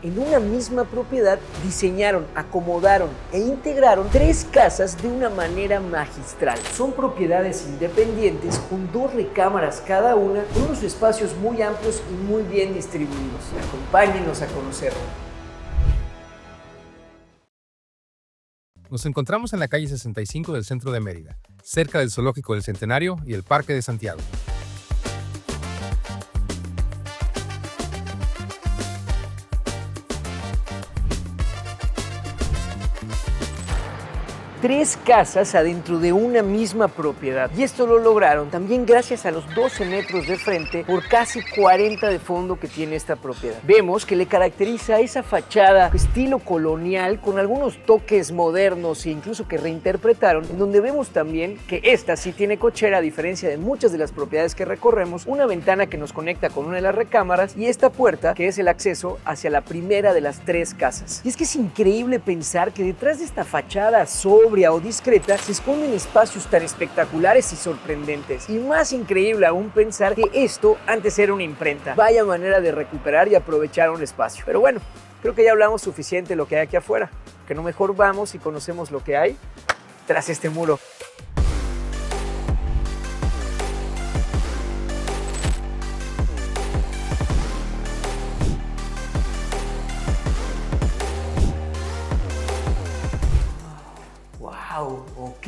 en una misma propiedad diseñaron, acomodaron e integraron 3 casas de una manera magistral. Son propiedades independientes con 2 recámaras cada una, con unos espacios muy amplios y muy bien distribuidos. Acompáñenos a conocerlo. Nos encontramos en la calle 65 del centro de Mérida, cerca del Zoológico del Centenario y el Parque de Santiago. Tres casas adentro de una misma propiedad. Y esto lo lograron también gracias a los 12 metros de frente por casi 40 de fondo que tiene esta propiedad. Vemos que le caracteriza esa fachada estilo colonial con algunos toques modernos e incluso que reinterpretaron, en donde vemos también que esta sí tiene cochera, a diferencia de muchas de las propiedades que recorremos, una ventana que nos conecta con una de las recámaras y esta puerta que es el acceso hacia la primera de las 3 casas. Y es que es increíble pensar que detrás de esta fachada sobria o discreta se esconden espacios tan espectaculares y sorprendentes. Y más increíble aún pensar que esto antes era una imprenta. Vaya manera de recuperar y aprovechar un espacio. Pero bueno, creo que ya hablamos suficiente de lo que hay aquí afuera. Que no mejor vamos y conocemos lo que hay tras este muro.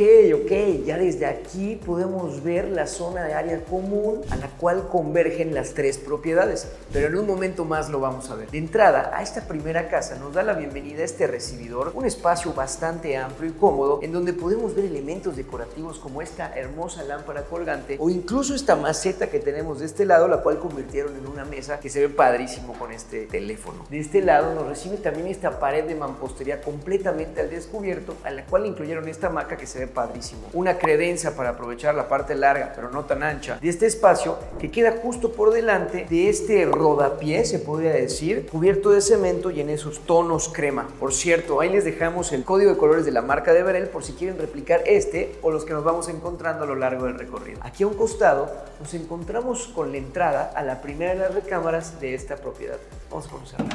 Ok, ya desde aquí podemos ver la zona de área común a la cual convergen las 3 propiedades, pero en un momento más lo vamos a ver. De entrada, a esta primera casa nos da la bienvenida este recibidor, un espacio bastante amplio y cómodo en donde podemos ver elementos decorativos como esta hermosa lámpara colgante o incluso esta maceta que tenemos de este lado, la cual convirtieron en una mesa que se ve padrísimo con este teléfono. De este lado nos recibe también esta pared de mampostería completamente al descubierto, a la cual incluyeron esta hamaca que se ve padrísimo. Una credenza para aprovechar la parte larga, pero no tan ancha, de este espacio que queda justo por delante de este rodapié, se podría decir, cubierto de cemento y en esos tonos crema. Por cierto, ahí les dejamos el código de colores de la marca de Verel por si quieren replicar este o los que nos vamos encontrando a lo largo del recorrido. Aquí a un costado nos encontramos con la entrada a la primera de las recámaras de esta propiedad. Vamos a conocerla.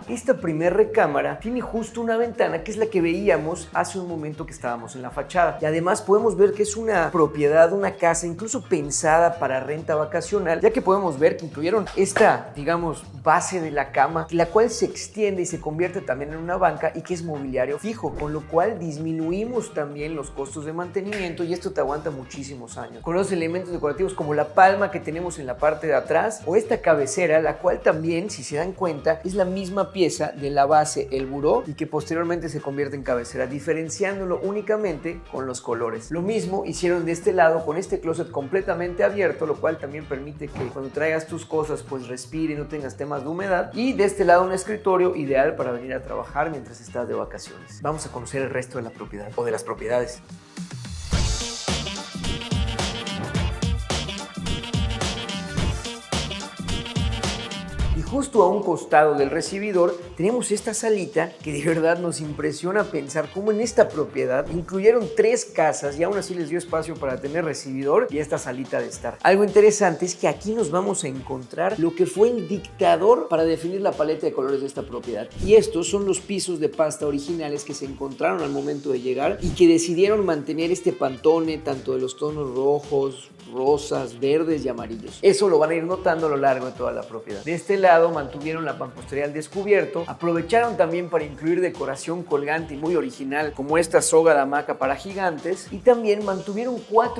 Esta primera recámara tiene justo una ventana que es la que veíamos hace un momento que estábamos en la fachada. Y además podemos ver que es una propiedad, una casa incluso pensada para renta vacacional, ya que podemos ver que incluyeron esta, digamos, base de la cama, la cual se extiende y se convierte también en una banca y que es mobiliario fijo, con lo cual disminuimos también los costos de mantenimiento y esto te aguanta muchísimos años. Con los elementos decorativos como la palma que tenemos en la parte de atrás o esta cabecera, la cual también, si se dan cuenta, es la misma pieza de la base, el buró, y que posteriormente se convierte en cabecera, diferenciándolo únicamente con los colores. Lo mismo hicieron de este lado con este closet completamente abierto, lo cual también permite que cuando traigas tus cosas pues respire y no tengas temas de humedad. Y de este lado un escritorio ideal para venir a trabajar mientras estás de vacaciones. Vamos a conocer el resto de la propiedad o de las propiedades. Justo a un costado del recibidor tenemos esta salita que de verdad nos impresiona pensar cómo en esta propiedad incluyeron 3 casas y aún así les dio espacio para tener recibidor y esta salita de estar. Algo interesante es que aquí nos vamos a encontrar lo que fue el dictador para definir la paleta de colores de esta propiedad. Y estos son los pisos de pasta originales que se encontraron al momento de llegar y que decidieron mantener este pantone tanto de los tonos rojos, rosas, verdes y amarillos. Eso lo van a ir notando a lo largo de toda la propiedad. De este lado mantuvieron la mampostería al descubierto, aprovecharon también para incluir decoración colgante y muy original como esta soga de hamaca para gigantes y también mantuvieron 2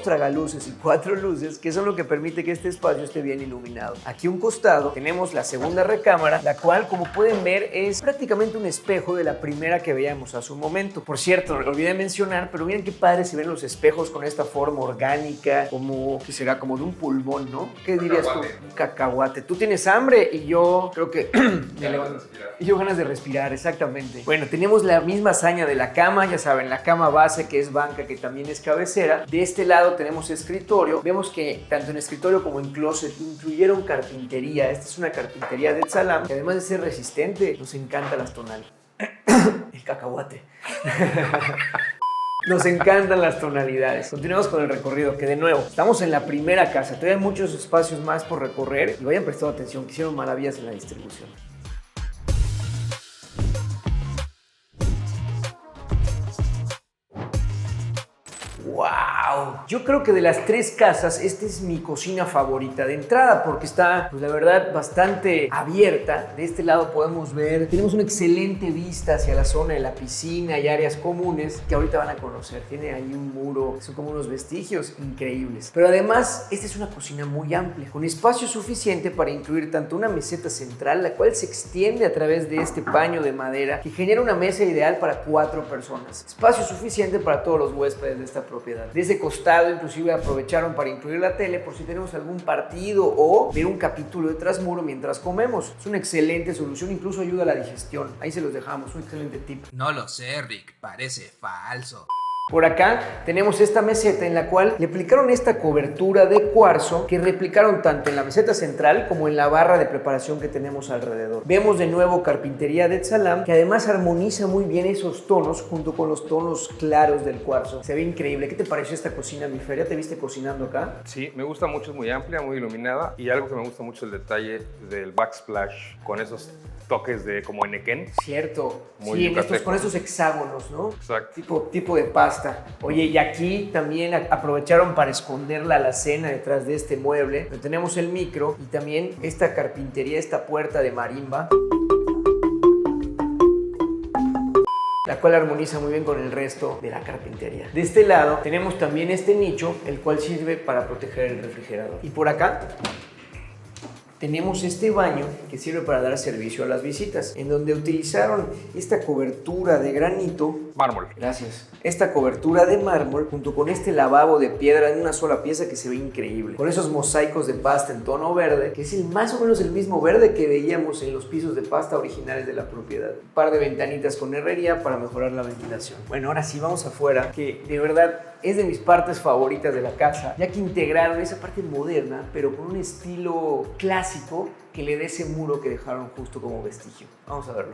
tragaluces y 4 luces que son lo que permite que este espacio esté bien iluminado. Aquí a un costado tenemos la segunda recámara, la cual como pueden ver es prácticamente un espejo de la primera que veíamos hace un momento. Por cierto, lo olvidé mencionar, pero miren qué padre se ven los espejos con esta forma orgánica, como que será como de un pulmón, ¿no? ¿Qué dirías tú? Un cacahuate. Tú tienes hambre y yo creo que y yo ganas de respirar, exactamente. Bueno, tenemos la misma hazaña de la cama, ya saben, la cama base que es banca, que también es cabecera. De este lado tenemos escritorio. Vemos que tanto en escritorio como en closet incluyeron carpintería. Esta es una carpintería de Salam que además de ser resistente, nos encanta las tonales. El cacahuate. Nos encantan las tonalidades. Continuamos con el recorrido, que de nuevo, estamos en la primera casa. Todavía hay muchos espacios más por recorrer y vayan prestando atención, que hicieron maravillas en la distribución. ¡Wow! Yo creo que de las tres casas, esta es mi cocina favorita. De entrada, porque está, pues la verdad, bastante abierta. De este lado podemos ver, tenemos una excelente vista hacia la zona de la piscina y áreas comunes que ahorita van a conocer. Tiene ahí un muro, son como unos vestigios increíbles. Pero además, esta es una cocina muy amplia, con espacio suficiente para incluir tanto una meseta central, la cual se extiende a través de este paño de madera que genera una mesa ideal para 4 personas. Espacio suficiente para todos los huéspedes de esta propiedad. De ese costado inclusive aprovecharon para incluir la tele por si tenemos algún partido o ver un capítulo de Trasmuro mientras comemos. Es una excelente solución, incluso ayuda a la digestión. Ahí se los dejamos, un excelente tip. No lo sé, Rick, parece falso. Por acá tenemos esta meseta en la cual le aplicaron esta cobertura de cuarzo que replicaron tanto en la meseta central como en la barra de preparación que tenemos alrededor. Vemos de nuevo carpintería de Etzalam, que además armoniza muy bien esos tonos junto con los tonos claros del cuarzo. Se ve increíble. ¿Qué te pareció esta cocina, mi Fer? ¿Ya te viste cocinando acá? Sí, me gusta mucho, es muy amplia, muy iluminada y algo que me gusta mucho es el detalle del backsplash con esos toques de como enequén. Cierto. Muy sí, yucateco. con esos hexágonos, ¿no? Exacto. Tipo de pasta. Oye, y aquí también aprovecharon para esconder la alacena detrás de este mueble. Donde tenemos el micro y también esta carpintería, esta puerta de marimba, la cual armoniza muy bien con el resto de la carpintería. De este lado tenemos también este nicho, el cual sirve para proteger el refrigerador. Y por acá tenemos este baño que sirve para dar servicio a las visitas, en donde utilizaron esta cobertura de granito. Mármol. Gracias. Esta cobertura de mármol junto con este lavabo de piedra en una sola pieza que se ve increíble. Con esos mosaicos de pasta en tono verde, que es más o menos el mismo verde que veíamos en los pisos de pasta originales de la propiedad. Un par de ventanitas con herrería para mejorar la ventilación. Bueno, ahora sí vamos afuera, que de verdad es de mis partes favoritas de la casa, ya que integraron esa parte moderna, pero con un estilo clásico que le dé ese muro que dejaron justo como vestigio. Vamos a verlo.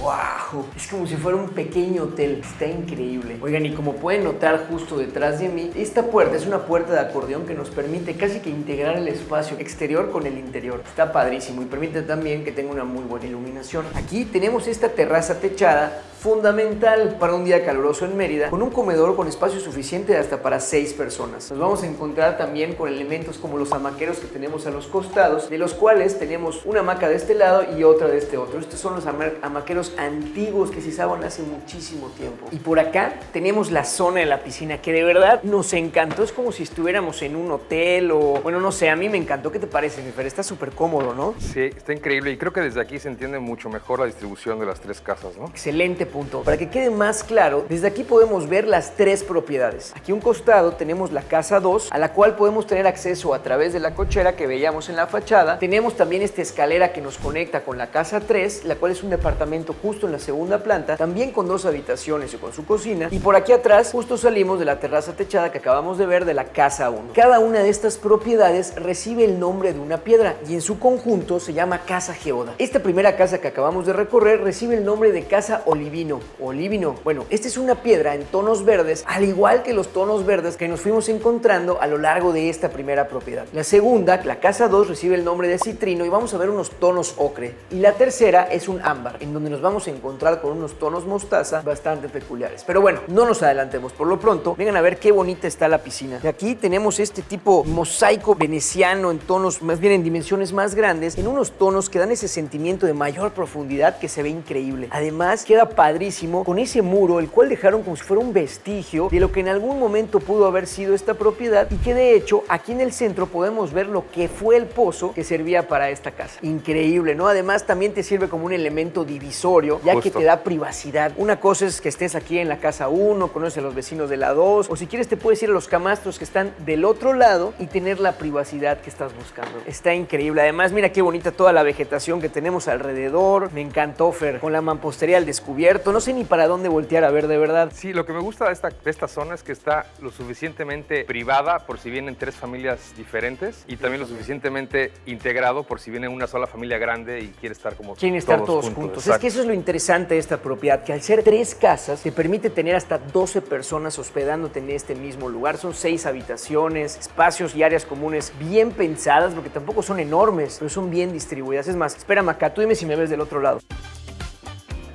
¡Wow! Es como si fuera un pequeño hotel. Está increíble. Oigan, y como pueden notar justo detrás de mí, esta puerta es una puerta de acordeón que nos permite casi que integrar el espacio exterior con el interior. Está padrísimo y permite también que tenga una muy buena iluminación. Aquí tenemos esta terraza techada fundamental para un día caluroso en Mérida, con un comedor con espacio suficiente hasta para 6 personas. Nos vamos a encontrar también con elementos como los hamaqueros que tenemos a los costados, de los cuales tenemos una hamaca de este lado y otra de este otro. Estos son los hamaqueros antiguos que se usaban hace muchísimo tiempo. Y por acá tenemos la zona de la piscina, que de verdad nos encantó. Es como si estuviéramos en un hotel o... Bueno, no sé, a mí me encantó. ¿Qué te parece, mi Fer? Está súper cómodo, ¿no? Sí, está increíble y creo que desde aquí se entiende mucho mejor la distribución de las 3 casas, ¿no? Excelente punto. Para que quede más claro, desde aquí podemos ver las 3 propiedades. Aquí a un costado tenemos la casa 2, a la cual podemos tener acceso a través de la cochera que veíamos en la fachada. Tenemos también esta escalera que nos conecta con la casa 3, la cual es un departamento justo en la segunda planta, también con 2 habitaciones y con su cocina. Y por aquí atrás justo salimos de la terraza techada que acabamos de ver de la casa 1. Cada una de estas propiedades recibe el nombre de una piedra y en su conjunto se llama Casa Geoda. Esta primera casa que acabamos de recorrer recibe el nombre de Casa Olivino. Bueno, esta es una piedra en tonos verdes, al igual que los tonos verdes que nos fuimos encontrando a lo largo de esta primera propiedad. La segunda, la casa 2, recibe el nombre de citrino y vamos a ver unos tonos ocre. Y la tercera es un ámbar, en donde nos vamos a encontrar con unos tonos mostaza bastante peculiares. Pero bueno, no nos adelantemos. Por lo pronto, vengan a ver qué bonita está la piscina. Y aquí tenemos este tipo mosaico veneciano en tonos, más bien en dimensiones más grandes, en unos tonos que dan ese sentimiento de mayor profundidad que se ve increíble. Además, queda padrísimo con ese muro, el cual dejaron como si fuera un vestigio de lo que en algún momento pudo haber sido esta propiedad y que de hecho aquí en el centro podemos ver lo que fue el pozo que servía para esta casa. Increíble, ¿no? Además también te sirve como un elemento divisorio, ya que te da privacidad. Una cosa es que estés aquí en la casa 1, conoces a los vecinos de la 2, o si quieres te puedes ir a los camastros que están del otro lado y tener la privacidad que estás buscando. Está increíble. Además, mira qué bonita toda la vegetación que tenemos alrededor. Me encantó, Fer, con la mampostería al descubierto. Alberto, no sé ni para dónde voltear a ver, de verdad. Sí, lo que me gusta de esta zona es que está lo suficientemente privada por si vienen tres familias diferentes y también lo suficientemente integrado por si viene una sola familia grande y quiere estar como Quieren estar todos juntos. Es que eso es lo interesante de esta propiedad, que al ser 3 casas te permite tener hasta 12 personas hospedándote en este mismo lugar. Son 6 habitaciones, espacios y áreas comunes bien pensadas, porque tampoco son enormes, pero son bien distribuidas. Es más, espérame acá, tú dime si me ves del otro lado.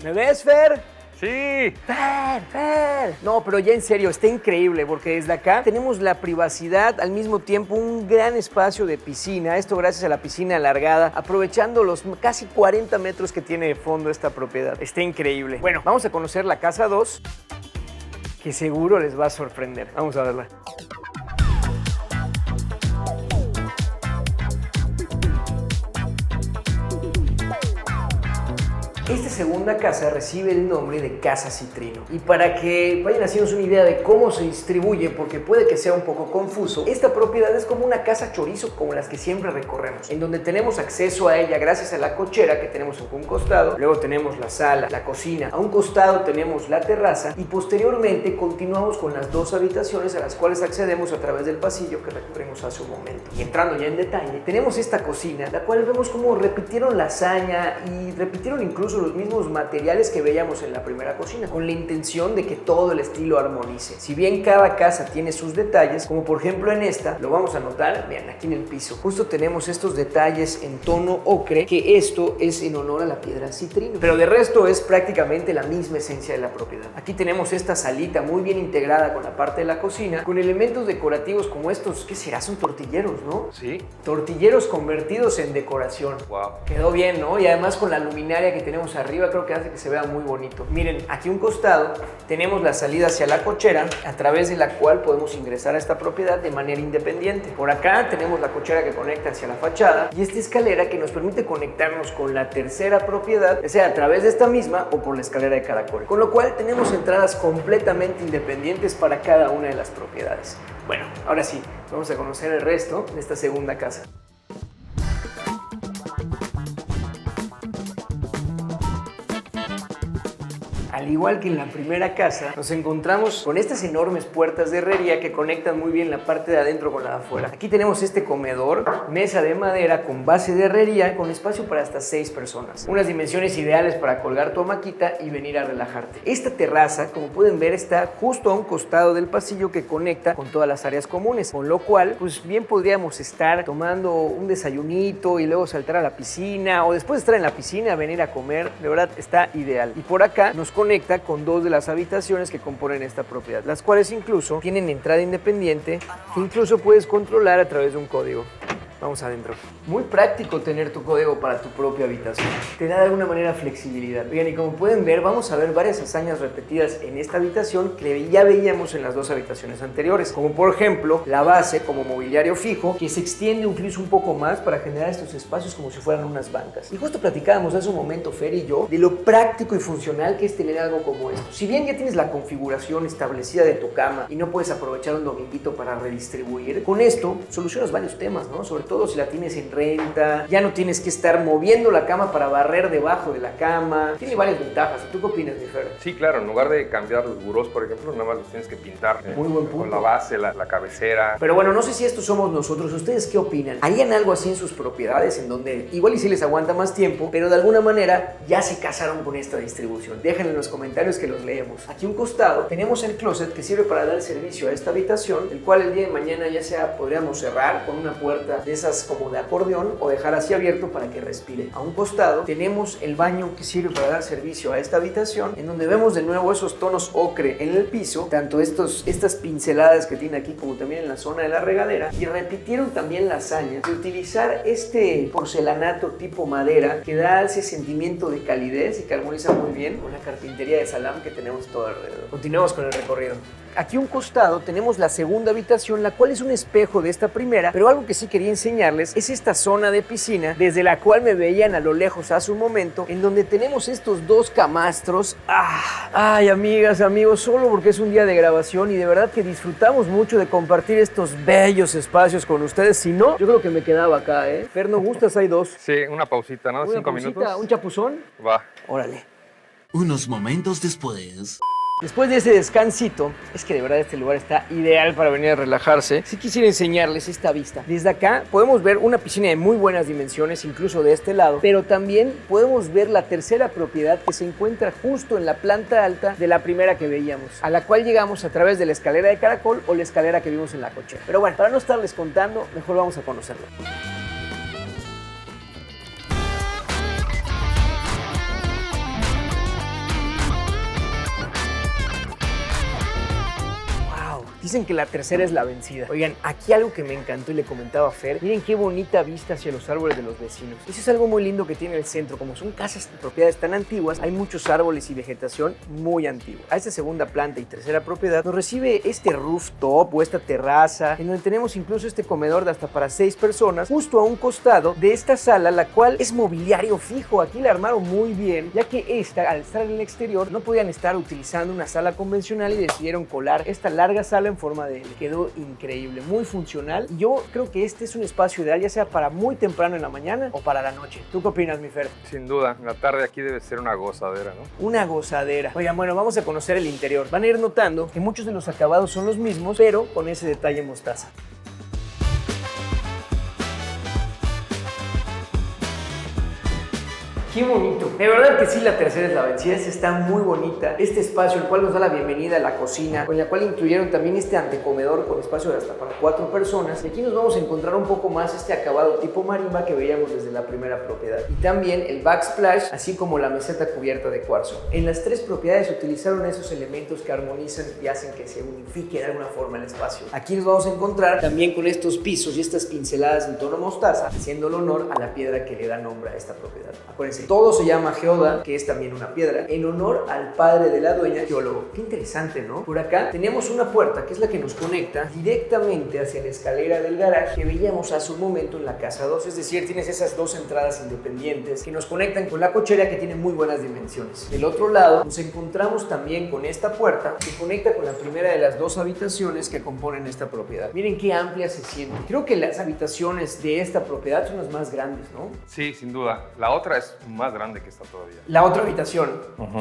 ¿Me ves, Fer? Sí. Fer. No, pero ya en serio, está increíble porque desde acá tenemos la privacidad, al mismo tiempo un gran espacio de piscina. Esto gracias a la piscina alargada, aprovechando los casi 40 metros que tiene de fondo esta propiedad. Está increíble. Bueno, vamos a conocer la casa 2, que seguro les va a sorprender. Vamos a verla. Esta segunda casa recibe el nombre de Casa Citrino. Y para que vayan haciéndose una idea de cómo se distribuye, porque puede que sea un poco confuso, esta propiedad es como una casa chorizo como las que siempre recorremos, en donde tenemos acceso a ella gracias a la cochera que tenemos a un costado, luego tenemos la sala, la cocina, a un costado tenemos la terraza y posteriormente continuamos con las 2 habitaciones a las cuales accedemos a través del pasillo que recorrimos hace un momento. Y entrando ya en detalle, tenemos esta cocina, la cual vemos como repitieron la hazaña y repitieron incluso los mismos materiales que veíamos en la primera cocina, con la intención de que todo el estilo armonice. Si bien cada casa tiene sus detalles, como por ejemplo en esta, lo vamos a notar, vean, aquí en el piso, justo tenemos estos detalles en tono ocre, que esto es en honor a la piedra citrino, pero de resto es prácticamente la misma esencia de la propiedad. Aquí tenemos esta salita muy bien integrada con la parte de la cocina, con elementos decorativos como estos, ¿qué será? Son tortilleros, ¿no? Sí. Tortilleros convertidos en decoración. Wow. Quedó bien, ¿no? Y además con la luminaria que tenemos arriba creo que hace que se vea muy bonito. Miren, aquí a un costado tenemos la salida hacia la cochera, a través de la cual podemos ingresar a esta propiedad de manera independiente. Por acá tenemos la cochera que conecta hacia la fachada y esta escalera que nos permite conectarnos con la tercera propiedad, ya sea a través de esta misma o por la escalera de caracol. Con lo cual tenemos entradas completamente independientes para cada una de las propiedades. Bueno, ahora sí, vamos a conocer el resto de esta segunda casa. Al igual que en la primera casa, nos encontramos con estas enormes puertas de herrería que conectan muy bien la parte de adentro con la de afuera. Aquí tenemos este comedor, mesa de madera con base de herrería, con espacio para hasta 6 personas. Unas dimensiones ideales para colgar tu hamaquita y venir a relajarte. Esta terraza, como pueden ver, está justo a un costado del pasillo que conecta con todas las áreas comunes, con lo cual, pues bien podríamos estar tomando un desayunito y luego saltar a la piscina, o después de estar en la piscina, venir a comer. De verdad, está ideal. Y por acá nos conecta con 2 de las habitaciones que componen esta propiedad, las cuales incluso tienen entrada independiente que incluso puedes controlar a través de un código. Vamos adentro. Muy práctico tener tu código para tu propia habitación. Te da de alguna manera flexibilidad. Oigan, y como pueden ver, vamos a ver varias hazañas repetidas en esta habitación que ya veíamos en las 2 habitaciones anteriores. Como por ejemplo, la base como mobiliario fijo, que se extiende incluso un poco más para generar estos espacios como si fueran unas bancas. Y justo platicábamos hace un momento, Fer y yo, de lo práctico y funcional que es tener algo como esto. Si bien ya tienes la configuración establecida de tu cama y no puedes aprovechar un dominguito para redistribuir, con esto solucionas varios temas, ¿no? Sobre todo si la tienes en renta, ya no tienes que estar moviendo la cama para barrer debajo de la cama. Tiene varias ventajas. ¿Tú qué opinas, mi Fer? Sí, claro, en lugar de cambiar los burós, por ejemplo, nada más los tienes que pintar. Muy buen punto. Con la base, la cabecera. Pero bueno, no sé si estos somos nosotros. ¿Ustedes qué opinan? ¿Harían algo así en sus propiedades en donde igual y si les aguanta más tiempo, pero de alguna manera ya se casaron con esta distribución? Déjenlo en los comentarios que los leemos. Aquí a un costado tenemos el closet que sirve para dar servicio a esta habitación, el cual el día de mañana ya sea podríamos cerrar con una puerta de esas como de acordeón o dejar así abierto para que respire. A un costado tenemos el baño que sirve para dar servicio a esta habitación, en donde vemos de nuevo esos tonos ocre en el piso, tanto estas pinceladas que tiene aquí como también en la zona de la regadera, y repitieron también la hazaña de utilizar este porcelanato tipo madera que da ese sentimiento de calidez y que armoniza muy bien con la carpintería de Salam que tenemos todo alrededor. Continuemos con el recorrido. Aquí a un costado tenemos la segunda habitación, la cual es un espejo de esta primera, pero algo que sí quería enseñarles es esta zona de piscina, desde la cual me veían a lo lejos hace un momento, en donde tenemos estos 2 camastros. Ay, amigas, amigos, solo porque es un día de grabación y de verdad que disfrutamos mucho de compartir estos bellos espacios con ustedes. Si no, yo creo que me quedaba acá, ¿eh? Fer, ¿no gustas? Hay 2. Sí, una pausita, ¿no? 5 minutos. ¿Un chapuzón? Va. Órale. Unos momentos después. Después de ese descansito, es que de verdad este lugar está ideal para venir a relajarse. Sí quisiera enseñarles esta vista. Desde acá podemos ver una piscina de muy buenas dimensiones, incluso de este lado, pero también podemos ver la tercera propiedad que se encuentra justo en la planta alta de la primera que veíamos, a la cual llegamos a través de la escalera de caracol o la escalera que vimos en la cochera. Pero bueno, para no estarles contando, mejor vamos a conocerlo. Dicen que la tercera es la vencida. Oigan, aquí algo que me encantó y le comentaba a Fer, miren qué bonita vista hacia los árboles de los vecinos. Eso es algo muy lindo que tiene el centro. Como son casas y propiedades tan antiguas, hay muchos árboles y vegetación muy antigua. A esta segunda planta y tercera propiedad nos recibe este rooftop o esta terraza, en donde tenemos incluso este comedor de hasta para 6 personas, justo a un costado de esta sala, la cual es mobiliario fijo. Aquí la armaron muy bien, ya que esta, al estar en el exterior, no podían estar utilizando una sala convencional y decidieron colar esta larga sala en forma de L. Quedó increíble, muy funcional. Y yo creo que este es un espacio ideal, ya sea para muy temprano en la mañana o para la noche. ¿Tú qué opinas, mi Fer? Sin duda, la tarde aquí debe ser una gozadera, ¿no? Una gozadera. Oigan, bueno, vamos a conocer el interior. Van a ir notando que muchos de los acabados son los mismos, pero con ese detalle mostaza. ¡Qué bonito! De verdad que sí, la tercera es la vencida. Está muy bonita. Este espacio, el cual nos da la bienvenida a la cocina, con la cual incluyeron también este antecomedor con espacio de hasta para 4 personas. Y aquí nos vamos a encontrar un poco más este acabado tipo marimba que veíamos desde la primera propiedad. Y también el backsplash, así como la meseta cubierta de cuarzo. En las 3 propiedades utilizaron esos elementos que armonizan y hacen que se unifique de alguna forma el espacio. Aquí nos vamos a encontrar también con estos pisos y estas pinceladas en tono mostaza, haciéndole honor a la piedra que le da nombre a esta propiedad. Acuérdense, todo se llama geoda, que es también una piedra, en honor al padre de la dueña, geólogo. Qué interesante, ¿no? Por acá tenemos una puerta que es la que nos conecta directamente hacia la escalera del garaje que veíamos hace un momento en la casa 2. Es decir, tienes esas 2 entradas independientes que nos conectan con la cochera, que tiene muy buenas dimensiones. Del otro lado nos encontramos también con esta puerta que conecta con la primera de las 2 habitaciones que componen esta propiedad. Miren qué amplia se siente. Creo que las habitaciones de esta propiedad son las más grandes, ¿no? Sí, sin duda. La otra es más grande que esta todavía. La otra habitación,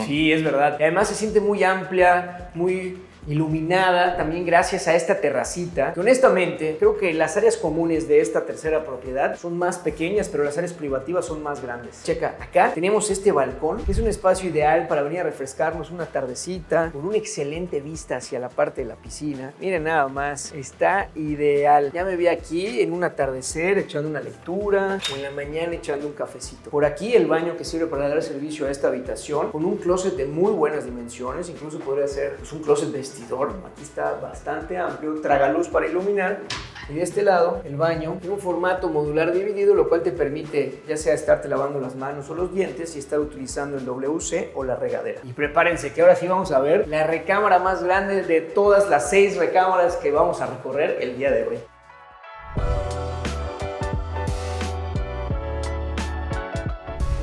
sí, es verdad. Y además se siente muy amplia, muy iluminada, también gracias a esta terracita, que honestamente creo que las áreas comunes de esta tercera propiedad son más pequeñas, pero las áreas privativas son más grandes. Checa, acá tenemos este balcón, que es un espacio ideal para venir a refrescarnos una tardecita, con una excelente vista hacia la parte de la piscina. Miren nada más, está ideal. Ya me vi aquí en un atardecer echando una lectura, o en la mañana echando un cafecito. Por aquí el baño que sirve para dar servicio a esta habitación, con un closet de muy buenas dimensiones, incluso podría ser pues, un closet de aquí está bastante amplio, tragaluz para iluminar. Y de este lado, el baño tiene un formato modular dividido, lo cual te permite ya sea estarte lavando las manos o los dientes y estar utilizando el WC o la regadera. Y prepárense que ahora sí vamos a ver la recámara más grande de todas las 6 recámaras que vamos a recorrer el día de hoy.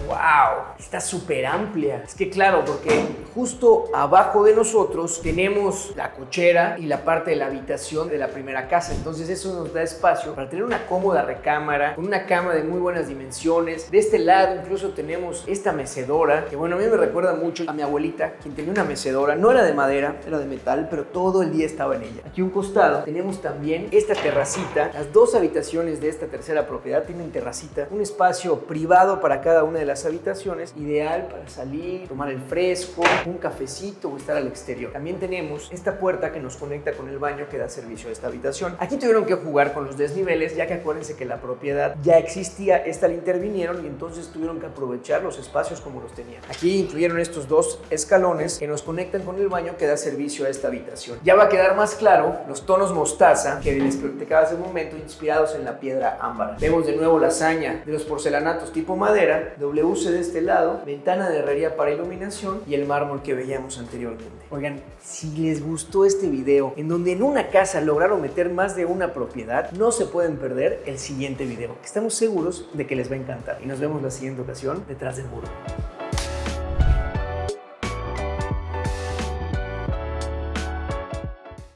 ¡Wow! Está súper amplia. Es que claro, porque justo abajo de nosotros tenemos la cochera y la parte de la habitación de la primera casa. Entonces eso nos da espacio para tener una cómoda recámara, con una cama de muy buenas dimensiones. De este lado incluso tenemos esta mecedora, que bueno, a mí me recuerda mucho a mi abuelita, quien tenía una mecedora. No era de madera, era de metal, pero todo el día estaba en ella. Aquí a un costado tenemos también esta terracita. Las 2 habitaciones de esta tercera propiedad tienen terracita, un espacio privado para cada una de las habitaciones, ideal para salir, tomar el fresco, un cafecito o estar al exterior. También tenemos esta puerta que nos conecta con el baño que da servicio a esta habitación. Aquí tuvieron que jugar con los desniveles, ya que acuérdense que la propiedad ya existía, esta la intervinieron y entonces tuvieron que aprovechar los espacios como los tenían. Aquí incluyeron estos 2 escalones que nos conectan con el baño que da servicio a esta habitación. Ya va a quedar más claro los tonos mostaza que les platicaba hace un momento, inspirados en la piedra ámbar. Vemos de nuevo la hazaña de los porcelanatos tipo madera, WC de este lado, ventana de herrería para iluminación y el mármol que veíamos anteriormente. Oigan, si les gustó este video en donde en una casa lograron meter más de una propiedad, no se pueden perder el siguiente video, que estamos seguros de que les va a encantar. Y nos vemos la siguiente ocasión detrás del muro.